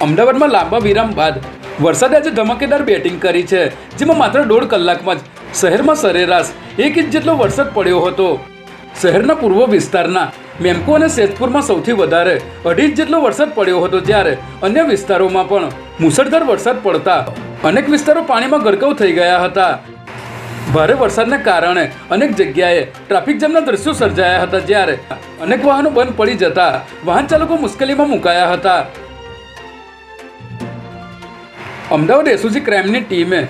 અમદાવાદમાં લાંબા વિરામ બાદ વરસાદે આજે ધમાકેદાર બેટિંગ કરી છે, જેમાં માત્ર 1.5 કલાકમાં જ શહેરમાં સરેરાશ 1 ઇંચ જેટલો વરસાદ પડ્યો હતો. શહેરના પૂર્વ વિસ્તારના મેમકો અને સેજપુરમાં સૌથી વધારે 2.5 ઇંચ જેટલો વરસાદ પડ્યો હતો, જ્યારે અન્ય વિસ્તારોમાં પણ મુશળધાર વરસાદ પડતા અનેક વિસ્તારો પાણીમાં ગરકાવ થઈ ગયા હતા. ભારે વરસાદને કારણે અનેક જગ્યાએ ટ્રાફિક જામના દ્રશ્યો સર્જાયા હતા, જ્યારે અનેક વાહનો બંધ પડી જતા વાહન ચાલકો મુશ્કેલીમાં મુકાયા હતા. અમદાવાદ એસઓજી ક્રાઇમની ટીમે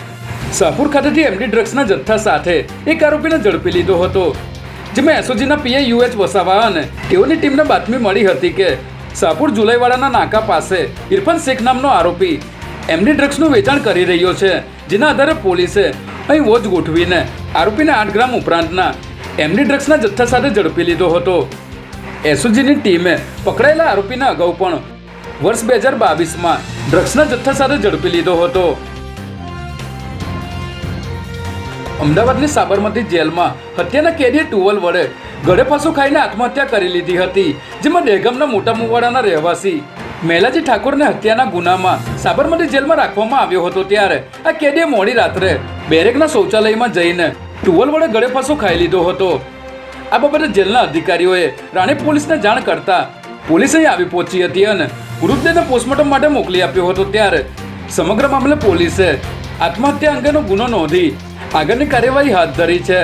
શાહપુર ખાતેથી એમડી ડ્રગ્સના જથ્થા સાથે એક આરોપીને ઝડપી લીધો હતો, જેમાં એસઓજીના પીઆઈ યુએચ વસાવા અને તેઓની ટીમને બાતમી મળી હતી કે શાહપુર જુલાઈવાડાના નાકા પાસે ઇરફાન શેખ નામનો આરોપી એમડી ડ્રગ્સનું વેચાણ કરી રહ્યો છે, જેના આધારે પોલીસે અહીં વોચ ગોઠવીને આરોપીને 8 ગ્રામ ઉપરાંતના એમડી ડ્રગ્સના જથ્થા સાથે ઝડપી લીધો હતો. એસઓજીની ટીમે પકડાયેલા આરોપીને અગાઉ પણ વર્ષ 2022માં ડ્રગ્સના જથ્થા સાથે ઝડપી લીધો હતો. અમદાવાદની સાબરમતી જેલમાં હત્યાના કેદીએ ટુવલ વડે ગળે ફાંસો ખાઈને આત્મહત્યા કરી લીધી હતી, જેમાં દહેગામના મોટા મુવાડાના રહેવાસી મેલાજી ઠાકોરને હત્યાના ગુનામાં સાબરમતી જેલમાં રાખવામાં આવ્યો હતો. ત્યારે આ કેદીએ મોડી રાત્રે બેરેકના શૌચાલયમાં જઈને ટુવલ વડે ગળે ફાંસો ખાઈ લીધો હતો. આ બાબતે જેલના અધિકારીઓએ રાણીપ પોલીસને જાણ કરતા પોલીસ અહીં આવી પહોંચી હતી અને મૃતદેહને પોસ્ટમોર્ટમ માટે મોકલી આપ્યો હતો. ત્યારે સમગ્ર મામલે પોલીસે આત્મહત્યા અંગેનો ગુનો નોંધી આગળની કાર્યવાહી હાથ ધરી છે.